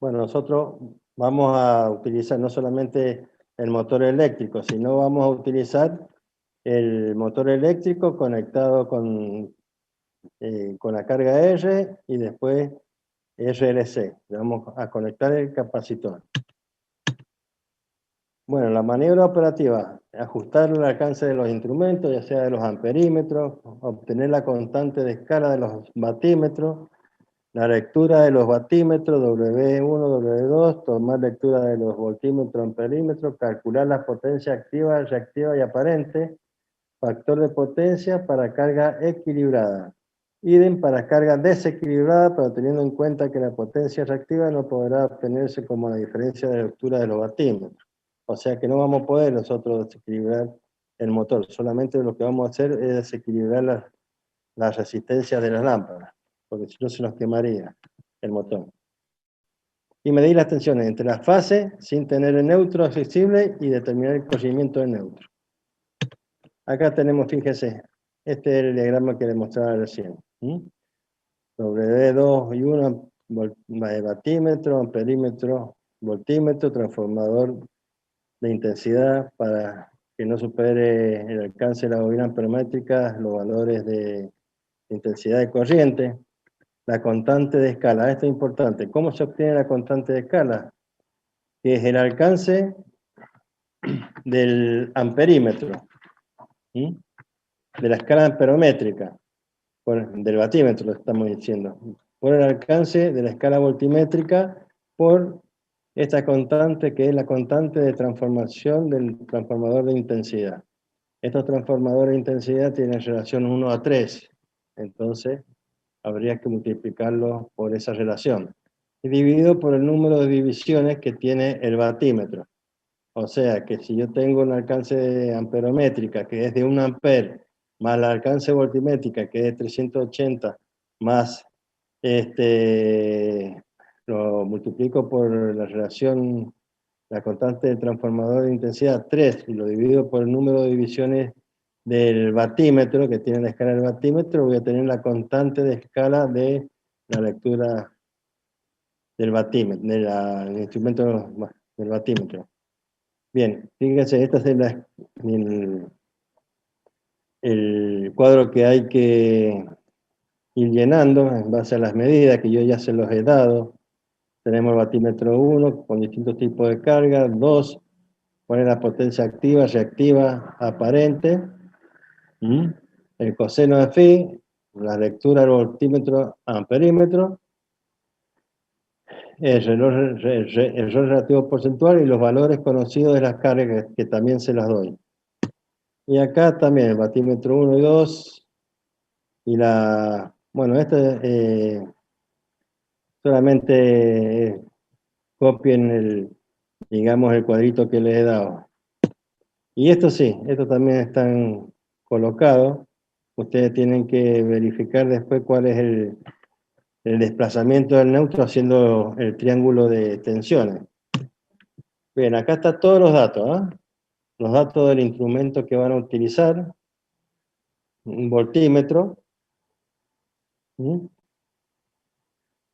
Bueno, nosotros vamos a utilizar no solamente el motor eléctrico, sino vamos a utilizar el motor eléctrico conectado con la carga R y después RLC. Vamos a conectar el capacitor. Bueno, la maniobra operativa, ajustar el alcance de los instrumentos, ya sea de los amperímetros, obtener la constante de escala de los batímetros, la lectura de los batímetros W1, W2, tomar lectura de los voltímetros, amperímetros, calcular la potencia activa, reactiva y aparente, factor de potencia para carga equilibrada. Idem para carga desequilibrada, pero teniendo en cuenta que la potencia reactiva no podrá obtenerse como la diferencia de lectura de los batímetros. O sea que no vamos a poder nosotros desequilibrar el motor, solamente lo que vamos a hacer es desequilibrar la resistencia de las lámparas, porque si no se nos quemaría el motor. Y medir las tensiones entre las fases sin tener el neutro accesible y determinar el corrimiento del neutro. Acá tenemos, fíjese, este es el diagrama que le mostraba recién. W2 y 1, batímetro, amperímetro, voltímetro, transformador de intensidad para que no supere el alcance de la bobina amperométrica, los valores de intensidad de corriente, la constante de escala. Esto es importante. ¿Cómo se obtiene la constante de escala? Que es el alcance del amperímetro, de la escala amperométrica, del batímetro, lo estamos diciendo, por el alcance de la escala voltimétrica por esta constante que es la constante de transformación del transformador de intensidad. Estos transformadores de intensidad tienen relación 1 a 3, entonces habría que multiplicarlo por esa relación, y dividido por el número de divisiones que tiene el batímetro. O sea que si yo tengo un alcance de amperométrica que es de 1 amper, más el alcance voltimétrica que es de 380, más lo multiplico por la relación, la constante del transformador de intensidad 3, y lo divido por el número de divisiones del batímetro, que tiene la escala del batímetro, voy a tener la constante de escala de la lectura del batímetro, del instrumento del batímetro. Bien, fíjense, este es el cuadro que hay que ir llenando en base a las medidas que yo ya se los he dado. Tenemos el batímetro 1 con distintos tipos de carga, 2, cuál es la potencia activa, reactiva, aparente, el coseno de phi, la lectura del voltímetro, amperímetro, el error relativo porcentual y los valores conocidos de las cargas que también se las doy. Y acá también el batímetro 1 y 2 y bueno, solamente copien digamos, el cuadrito que les he dado. Y esto sí, estos también están colocados. Ustedes tienen que verificar después cuál es el desplazamiento del neutro haciendo el triángulo de tensiones. Bien, acá están todos los datos, los datos del instrumento que van a utilizar, un voltímetro,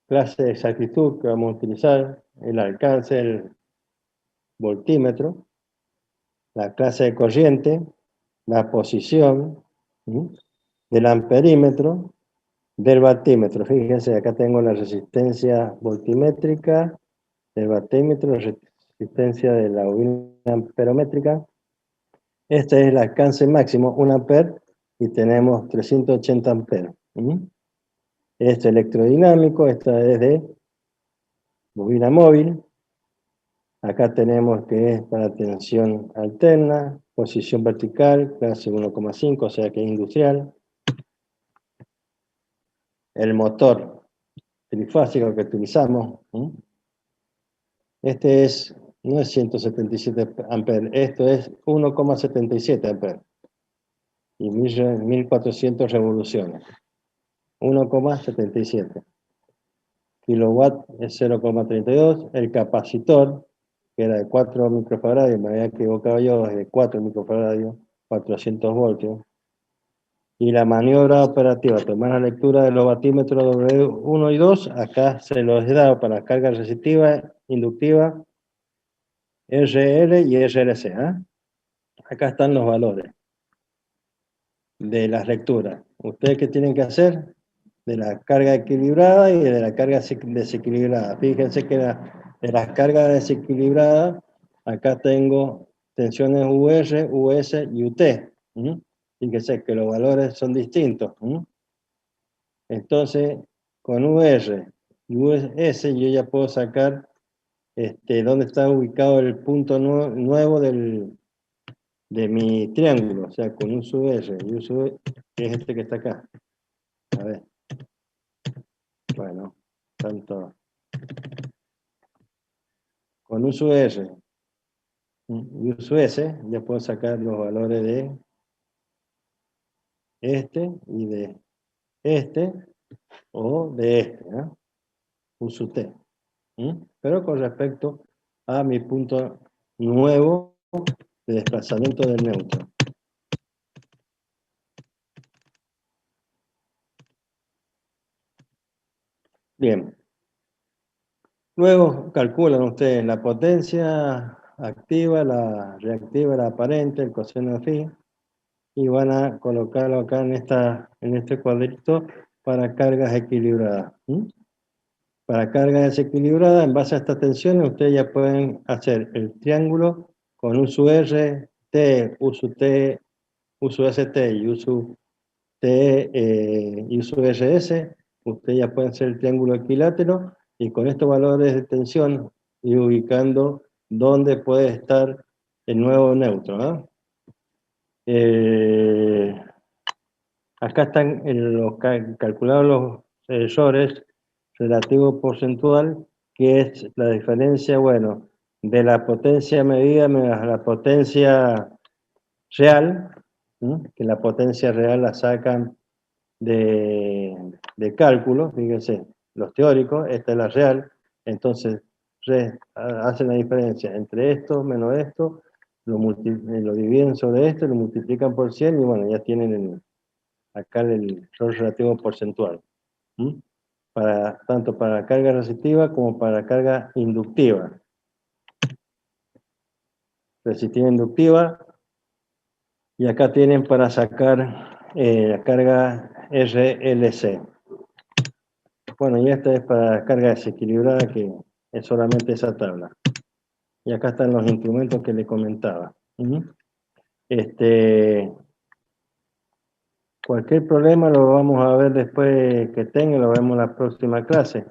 clase de exactitud que vamos a utilizar, el alcance del voltímetro, la clase de corriente, la posición del amperímetro, del batímetro. Fíjense, acá tengo la resistencia voltimétrica del batímetro, la resistencia de la bobina amperométrica. Este es el alcance máximo, 1 amper, y tenemos 380 amperes. Este electrodinámico, esta es de bobina móvil. Acá tenemos que es para tensión alterna, posición vertical, clase 1,5, o sea que es industrial. El motor trifásico que utilizamos. No es 177 amperes, esto es 1,77 amperes. Y 1400 revoluciones. 1,77. kilowatt es 0,32. El capacitor, que era de 4 microfaradios, me había equivocado yo, es de 4 microfaradios, 400 voltios. Y la maniobra operativa, tomar la lectura de los batímetros W1 y 2, acá se los he dado para carga resistiva, inductiva, RL y RLC. Acá están los valores de las lecturas. ¿Ustedes qué tienen que hacer? De la carga equilibrada y de la carga desequilibrada. Fíjense que de las cargas desequilibradas, acá tengo tensiones UR, US y UT. Fíjense que los valores son distintos. Entonces, con UR y US yo ya puedo sacar dónde está ubicado el punto nuevo de mi triángulo. O sea, con un sub R y un sub, que es este que está acá. A ver. Bueno, tanto. Con un sub R y un sub S, ya puedo sacar los valores de este y de este, o de este, un sub T. Pero con respecto a mi punto nuevo de desplazamiento del neutro. Bien. Luego calculan ustedes la potencia activa, la reactiva, la aparente, el coseno de phi, y van a colocarlo acá en este cuadrito para cargas equilibradas. Para cargas desequilibradas, en base a estas tensiones, ustedes ya pueden hacer el triángulo con U sub R, T, U sub T, U sub ST y U sub T y U sub RS. Ustedes ya pueden hacer el triángulo equilátero y con estos valores de tensión ir ubicando dónde puede estar el nuevo neutro. Acá están calculados los errores relativo porcentual, que es la diferencia, bueno, de la potencia medida menos la potencia real, que la potencia real la sacan de cálculo, fíjense, los teóricos, esta es la real, entonces hacen la diferencia entre esto menos esto, lo dividen sobre esto, lo multiplican por 100 y bueno, ya tienen acá el error relativo porcentual. Tanto para carga resistiva como para carga inductiva. Resistiva inductiva. Y acá tienen para sacar la carga RLC. Bueno, y esta es para carga desequilibrada, que es solamente esa tabla. Y acá están los instrumentos que le comentaba. Cualquier problema lo vamos a ver después que tenga, lo vemos en la próxima clase.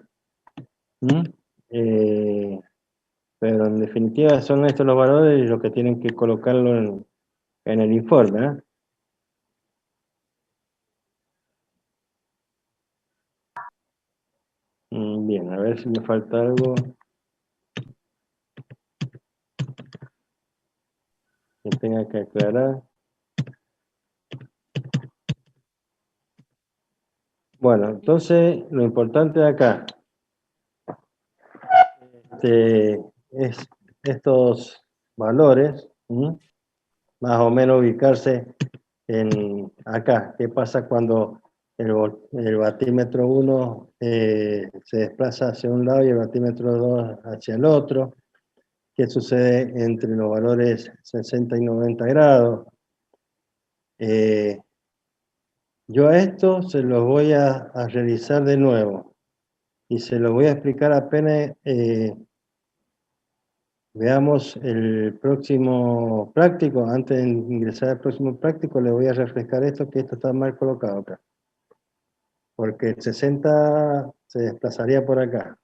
Pero en definitiva son estos los valores y lo que tienen que colocarlo en el informe. Bien, a ver si me falta algo que tenga que aclarar. Bueno, entonces lo importante de acá es estos valores, más o menos ubicarse acá. ¿Qué pasa cuando el batímetro 1 se desplaza hacia un lado y el batímetro 2 hacia el otro? ¿Qué sucede entre los valores 60 y 90 grados? Yo a esto se los voy a realizar de nuevo y se los voy a explicar apenas veamos el próximo práctico. Antes de ingresar al próximo práctico les voy a refrescar esto, que esto está mal colocado acá, porque el 60 se desplazaría por acá,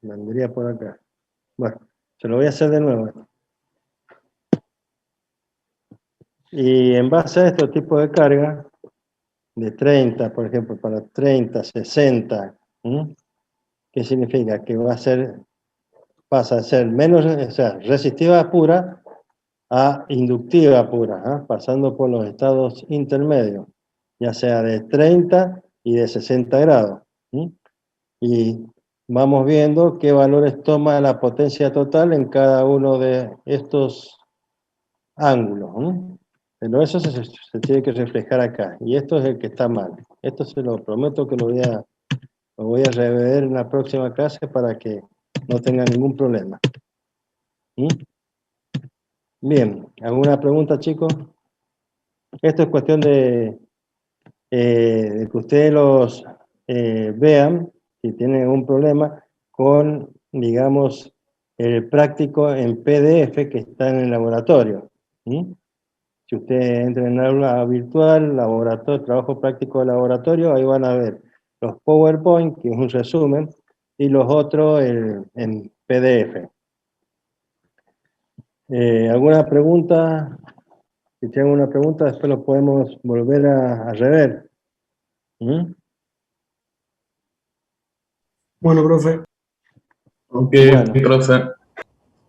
vendría por acá. Bueno, se lo voy a hacer de nuevo. Y en base a estos tipos de carga, de 30, por ejemplo, para 30, 60, ¿qué significa? Que pasa a ser menos, o sea, resistiva pura a inductiva pura, pasando por los estados intermedios, ya sea de 30 y de 60 grados. ¿Sí? Y vamos viendo qué valores toma la potencia total en cada uno de estos ángulos. ¿Sí? Pero eso se tiene que reflejar acá. Y esto es el que está mal. Esto se lo prometo que lo voy a rever en la próxima clase para que no tenga ningún problema. ¿Sí? Bien, ¿alguna pregunta, chicos? Esto es cuestión de que ustedes los vean, si tienen un problema, con, digamos, el práctico en PDF que está en el laboratorio. ¿Sí? Si ustedes entran en aula virtual, laboratorio, trabajo práctico de laboratorio, ahí van a ver los PowerPoint, que es un resumen, y los otros en PDF. ¿Alguna pregunta? Si tienen una pregunta, después lo podemos volver a rever. ¿Mm? Bueno, profe. Ok, Bueno. profe.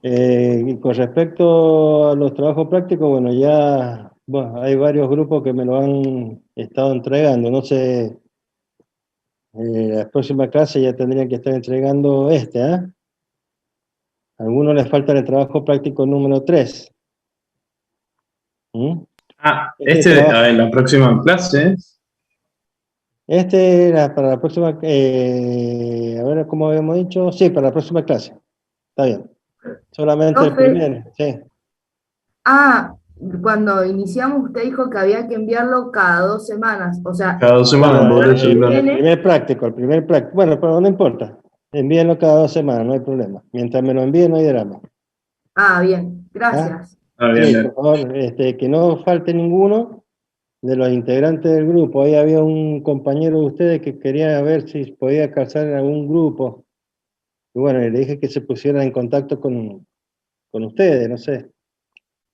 Y con respecto a los trabajos prácticos, bueno, ya hay varios grupos que me lo han estado entregando. No sé, la próxima clase ya tendrían que estar entregando ¿ah? A algunos les falta el trabajo práctico número 3. ¿Mm? En la próxima clase. Este era para la próxima, a ver cómo habíamos dicho, sí, para la próxima clase. Está bien. Solamente el Profe. primero, sí. Cuando iniciamos usted dijo que había que enviarlo cada 2 semanas, o sea, Cada 2 semanas, Bueno, por eso, el claro. primer práctico, Bueno, pero no importa. Envíenlo cada 2 semanas, no hay problema. Mientras me lo envíen, no hay drama. bien, gracias. Bien, Sí, bien. por favor, que no falte ninguno de los integrantes del grupo. Ahí había un compañero de ustedes que quería ver si podía calzar en algún grupo. Y bueno, le dije que se pusiera en contacto con ustedes, no sé.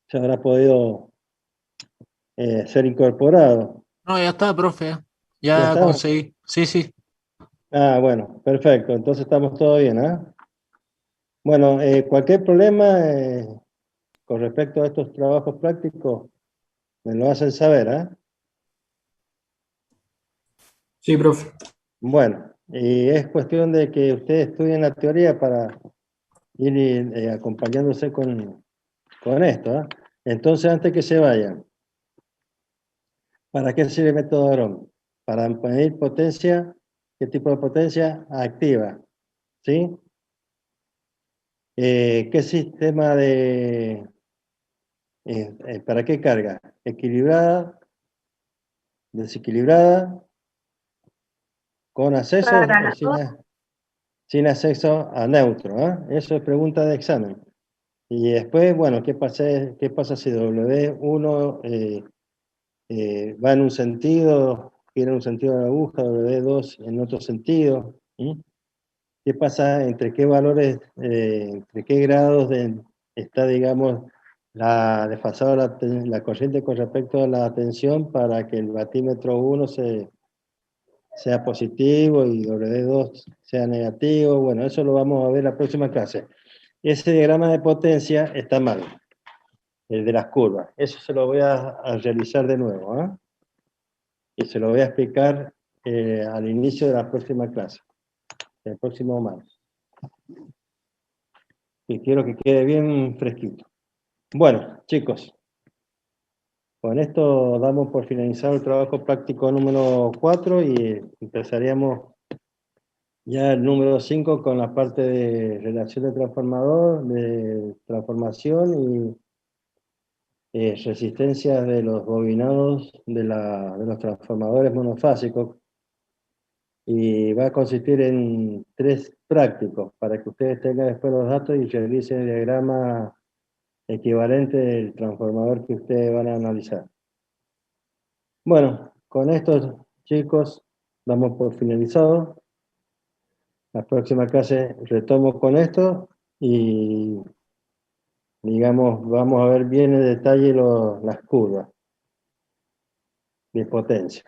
Se habrá podido ser incorporado. No, ya está, profe. ¿Ya Ya está? conseguí. Sí, sí. Bueno, perfecto. Entonces estamos todos bien, ¿ah? Bueno, cualquier problema con respecto a estos trabajos prácticos, me lo hacen saber, ¿ah? Sí, profe. Bueno, y es cuestión de que ustedes estudien la teoría para ir acompañándose con esto, ¿ah? Entonces, antes que se vayan, ¿para qué sirve el método de Oron? Para medir potencia. ¿Qué tipo de potencia? Activa, ¿sí? ¿Qué sistema de... ¿para qué carga? ¿Equilibrada? ¿Desequilibrada? ¿Con acceso o sin acceso a neutro? Eso es pregunta de examen. Y después, bueno, ¿qué pasa si W1 va en un sentido, gira en un sentido de la aguja, W2 en otro sentido? ¿Qué pasa entre qué valores, entre qué grados está, digamos, desfasada la corriente con respecto a la tensión para que el batímetro 1 sea positivo y W2 sea negativo? Bueno, eso lo vamos a ver la próxima clase. Ese diagrama de potencia está mal, el de las curvas. Eso se lo voy a realizar de nuevo, y se lo voy a explicar al inicio de la próxima clase, el próximo martes. Y quiero que quede bien fresquito. Bueno, chicos, con esto damos por finalizado el trabajo práctico número 4 y empezaríamos ya el número 5 con la parte de relación de transformador, de transformación y resistencias de los bobinados de los transformadores monofásicos. Y va a consistir en 3 prácticos para que ustedes tengan después los datos y realicen el diagrama equivalente del transformador que ustedes van a analizar. Bueno, con esto, chicos, damos por finalizado. La próxima clase retomo con esto y, digamos, vamos a ver bien en detalle las curvas de potencia.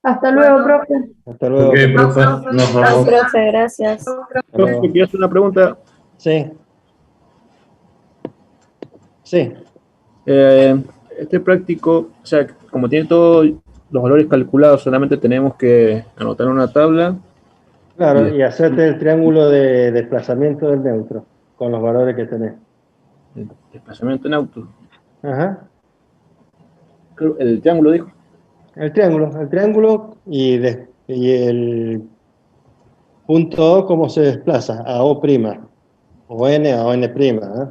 Hasta luego, profe. Hasta luego. Ok, profe. Nos vemos. Profe, gracias. Hasta luego. Profe, quiero hacer una pregunta. Sí. Sí. Este práctico, o sea, como tiene todo los valores calculados solamente tenemos que anotar en una tabla. Claro, y hacerte el triángulo de desplazamiento del neutro con los valores que tenés. El desplazamiento en auto. Ajá. El triángulo, dijo. El triángulo y el punto O, ¿cómo se desplaza? A O', o N a O N'. ¿Eh?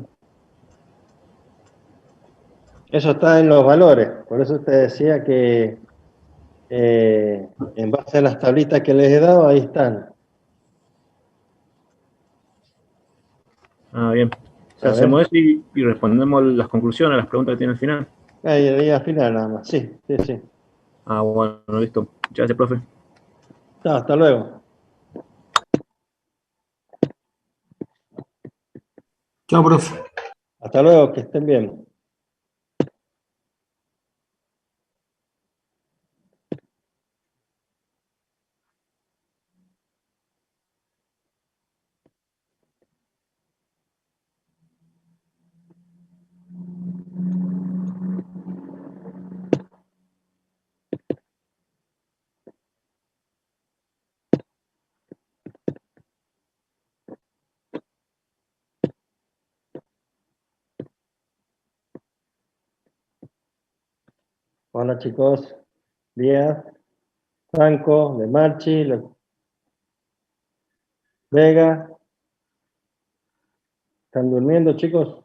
Eso está en los valores, por eso te decía que en base a las tablitas que les he dado, ahí están. Ah, bien. O sea, A hacemos ver. eso y respondemos las conclusiones, las preguntas que tiene al final. Ahí al final nada más, sí. Ah, bueno, listo. Muchas gracias, profe. Chao, hasta luego. Chao, profe. Hasta luego, que estén bien. Hola chicos, Díaz, Franco, De Marchi, Vega. ¿Están durmiendo, chicos?